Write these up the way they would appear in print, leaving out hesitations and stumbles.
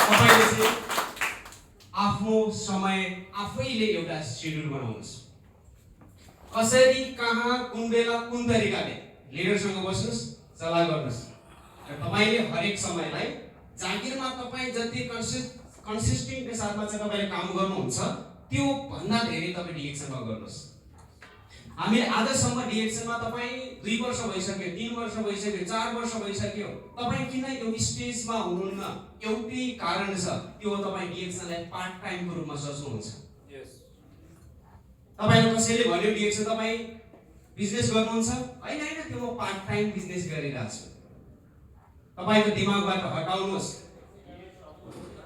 तपाईले चाहिँ आफ्नो समय आफैले एउटा शेड्युल बनाउनुस्। कसरी कहाँ कुन बेला कुन तरिकाले लिडरसँग बस्नुस्, सल्लाह गर्नुस् र तपाईले हरेक समयलाई जागिरमा तपाई जति कन्सिस्टेन्ट के साथमा चाहिँ तपाईले काम गर्नुहुन्छ त्यो भन्दा धेरै तपाई डिएक्सनमा गर्नुस्। हामीले आजसम्म डिएक्सनमा तपाई 2 वर्ष भइसक्यो, 3 वर्ष भइसक्यो, 4 वर्ष भइसक्यो, तपाई किन यो स्टेजमा हुनुहुन्न? एउटै कारण छ, त्यो तपाई डिएक्सनलाई पार्ट टाइमको रूपमा सोच्नुहुन्छ। तपाईले कसैले भन्यो डिएक्सन तपाई बिजनेस गर्नुहुन्छ? हैन हैन, त्यो म पार्ट टाइम बिजनेस गरिरहेको छु। तपाईको दिमागबाट हटाउनुहोस्।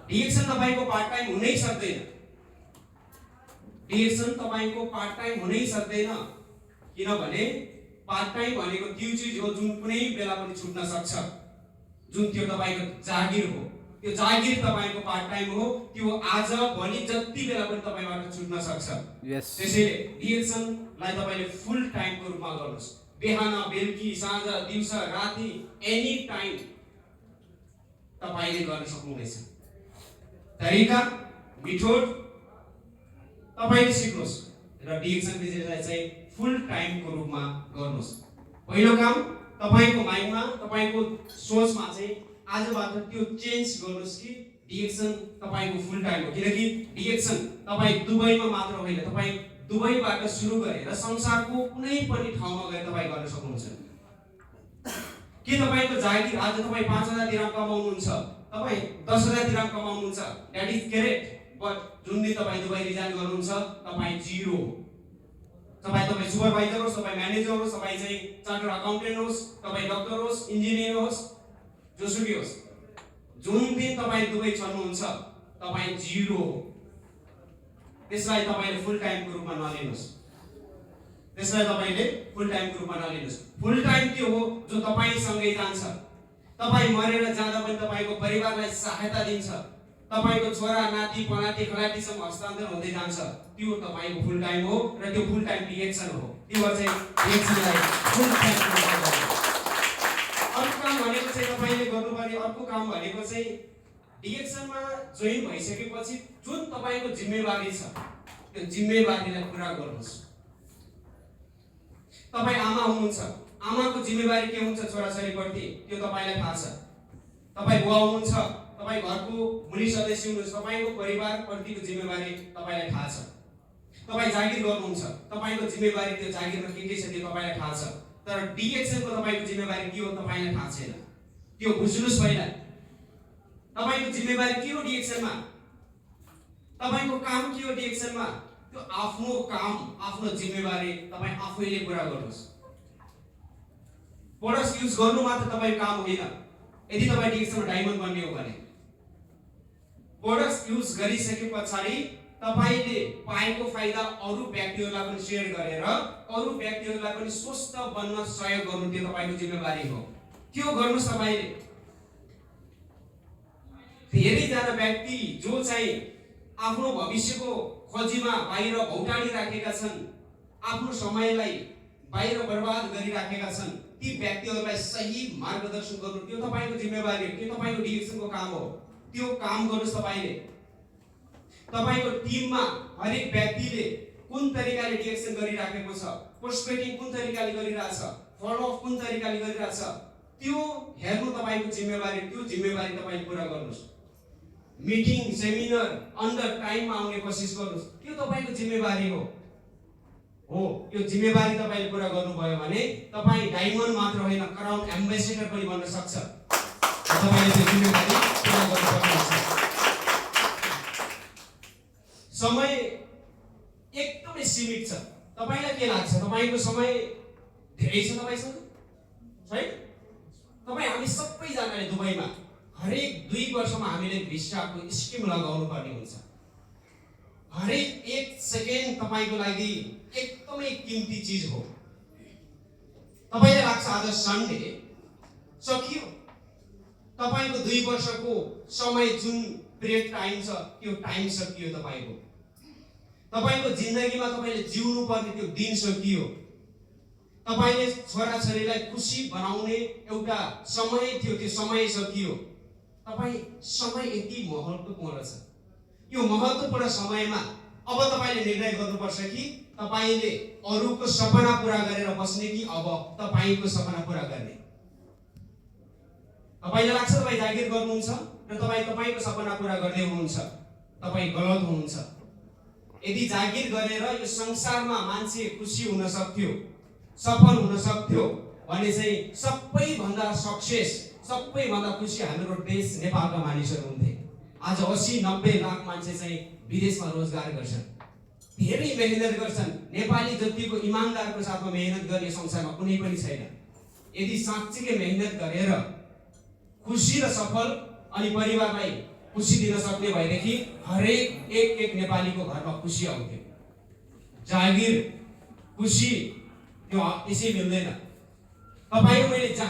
डिएक्सन तपाईको पार्ट टाइम हुनै सक्दैन। डिएक्सन तपाईको पार्ट टाइम हुनै सक्दैन, किनभने पार्ट टाइम भनेको त्यो चीज हो जुन कुनै बेला पनि छुट्न सक्छ, जुन त्यो तपाईको जागिर हो। त्यो जागिर तपाईको पार्ट टाइम हो, त्यो आज भोलि जति बेला पनि तपाईबाट छुट्न सक्छ। त्यसैले डिएक्सनलाई तपाईले फुल टाइमको रूपमा गर्नुस्। बिहान, बेलुकी, साँझ, दिउँसो, राति, एनी टाइम तपाईले गर्न सक्नुहुनेछ। तरिका, मेथड तपाईले सिक्नुस् र डिएक्सन बिजनेसलाई चाहिँ फुल टाइमको रूपमा गर्नुस्। पहिलो काम तपाईको माइन्डमा, तपाईको सोचमा चाहिँ आजबाट त्यो चेन्ज गर्नुस् कि डिएक्सन तपाईको फुल टाइम हो। किनकि डिएक्सन तपाई दुबईमा मात्र होइन, तपाई दुबईबाट सुरु गरेर संसारको कुनै पनि ठाउँमा गएर तपाई गर्न सक्नुहुन्छ। के तपाईको जागिर आज तपाई 5000 दिरहम कमाउनुहुन्छ, तपाई 10000 दिरहम कमाउनुहुन्छ, दैट इज ग्रेट। बट जुन दिन तपाई दुबई रिजाइन गर्नुहुन्छ तपाई जीरो हो। तपाई सुपरभाइजर होस्, तपाई म्यानेजर होस्, तपाई चाहिँ चार्टर्ड अकाउन्टेन्ट होस्, तपाई डाक्टर होस्, इन्जिनियर होस्, जोसुकै होस्, जुन दिन तपाई दुबई चल्नुहुन्छ तपाई जीरो हो। त्यसलाई तपाईले फुल टाइमको रूपमा नलिनुस्। त्यसलाई तपाईले फुल टाइमको रूपमा नलिनुस्। फुल टाइम के हो? जो तपाईसँगै जान्छ। तपाई मरेर जाँदा पनि तपाईको परिवारलाई सहायता दिन्छ। तपाईको छोरा, नाति, पनाति, खलातीसम्म हस्तान्तरण हुँदै जान्छ। त्यो तपाईको फुल टाइम हो र त्यो फुल टाइम डिएक्सन हो। त्यो चाहिँ डिएक्सनलाई फुल टाइम गर्नु। अर्को काम भनेको चाहिँ तपाईले गर्नुपर्ने अर्को काम भनेको चाहिँ डिएक्सनमा जोइन भइसकेपछि जुन तपाईको जिम्मेवारी छ त्यो जिम्मेवारीलाई पुरा गर्नुस्। तपाई आमा हुनुहुन्छ, आमाको जिम्मेवारी के हुन्छ छोराछोरीप्रति त्यो तपाईलाई थाहा छ। तपाई बुवा हुनुहुन्छ, तपाई घरको मुली सदस्य हुनुहुन्छ, तपाईको परिवारप्रतिको जिम्मेवारी तपाईलाई थाहा छ। तपाई जागिर गर्नुहुन्छ, तपाईको जिम्मेवारी त्यो जागिरमा के छ त्यो तपाईलाई थाहा छ। तर डिएक्सनको तपाईको जिम्मेवारी के हो तपाईलाई थाहा छैन। त्यो बुझ्नुस् पहिला। तपाईको जिम्मेवारी के हो डिएक्सनमा? तपाईको काम के हो डिएक्सनमा? त्यो आफ्नो काम, आफ्नो जिम्मेवारी तपाई आफैले पुरा गर्नुस्। प्रोडक्ट्स युज गर्नु मात्र तपाईको काम होइन। यदि तपाई डिएक्सनमा डायमन्ड बन्ने हो भने प्रोडक्ट्स युज गरिसकेपछि तपाईले पाएको फाइदा अरु व्यक्तिहरुलाई पनि शेयर गरेर अरु व्यक्तिहरुलाई पनि स्वस्थ बन्न सहयोग गर्नु त्यो तपाईको जिम्मेवारी हो। त्यो गर्नुस् तपाईले। धेरै जना व्यक्ति जो चाहिँ आफ्नो भविष्यको खोजीमा बाहिर भौटाडी राखेका छन्, आफ्नो समयलाई बाहिर बर्बाद गरिराखेका छन्, ती व्यक्तिहरुलाई सही मार्गदर्शन गर्नु त्यो तपाईको जिम्मेवारी हो। त्यो तपाईको डिएक्सनको काम हो। त्यो काम गर्नुस् तपाईले। तपाईको टिममा हरेक व्यक्तिले कुन तरिकाले डिएक्सन गरिराखेको छ, प्रोस्पेक्टिङ कुन तरिकाले गरिरहेछ, फलो अप कुन तरिकाले गरिरहेछ, त्यो हेर्नु तपाईको जिम्मेवारी। त्यो जिम्मेवारी तपाईले पुरा गर्नुस्। मिटिङ, सेमिनार अन्डर टाइममा आउने कोसिस गर्नुस्। त्यो तपाईको जिम्मेवारी हो। यो जिम्मेवारी तपाईले पुरा गर्नुभयो भने तपाई डायमन्ड मात्र होइन, क्राउन एम्बेसेडर पनि बन्न सक्छ। तपाईले त्यो जिम्मेवारी पुरा गर्नुपर्छ। समय एकदमै सीमित छ। तपाईलाई के लाग्छ? तपाईको समय धेरै छ तपाईसँग? छैन? तपाई हामी सबैजनाले दुबईमा हरेक 2 वर्षमा हामीले भिसाको स्किम लगाउनु पर्ने हुन्छ। हरेक 1 सेकेन्ड तपाईको लागि एकदमै कीमती चीज हो। तपाईलाई लाग्छ आज सन्डे सकियो, तपाईको 2 वर्षको समय जुन ब्रेक टाइम छ त्यो टाइम सकियो तपाईको। तपाईको जिन्दगीमा तपाईले जिउनु पर्ने त्यो दिन सकियो। तपाईले छोराछोरीलाई खुशी बनाउने एउटा समय थियो, त्यो समय सकियो। तपाईँ समय यति महत्त्वपूर्ण छ। यो महत्त्वपूर्ण समयमा अब तपाईँले निर्णय गर्नुपर्छ कि तपाईँले अरूको सपना पूरा गरेर बस्ने कि अब तपाईँको सपना पूरा गर्ने। तपाईँलाई लाग्छ तपाईँ जागिर गर्नुहुन्छ र तपाईँ तपाईँको सपना पूरा गर्दै हुनुहुन्छ, तपाईँ गलत हुनुहुन्छ। यदि जागिर गरेर यो संसारमा मान्छे खुसी हुन सक्थ्यो, सफल हुन सक्थ्यो भने चाहिँ सबैभन्दा सक्सेस, सबैभन्दा खुसी हाम्रो देश नेपालका मानिसहरू हुन्थे। आज 80-90 लाख मान्छे चाहिँ विदेशमा रोजगार गर्छन्, धेरै मेहनत गर्छन्। नेपाली जतिको इमानदारको साथमा मेहनत गर्ने संसारमा कुनै पनि छैन। यदि साँच्चीकै मेहनत गरेर खुसी र सफल अनि परिवारलाई खुसी दिन सक्ने भएदेखि हरेक एक नेपालीको घरमा खुसी आउँथ्यो। जागिर, खुसी त्यो त्यसै मिल्दैन। तपाईँ मैले जहाँ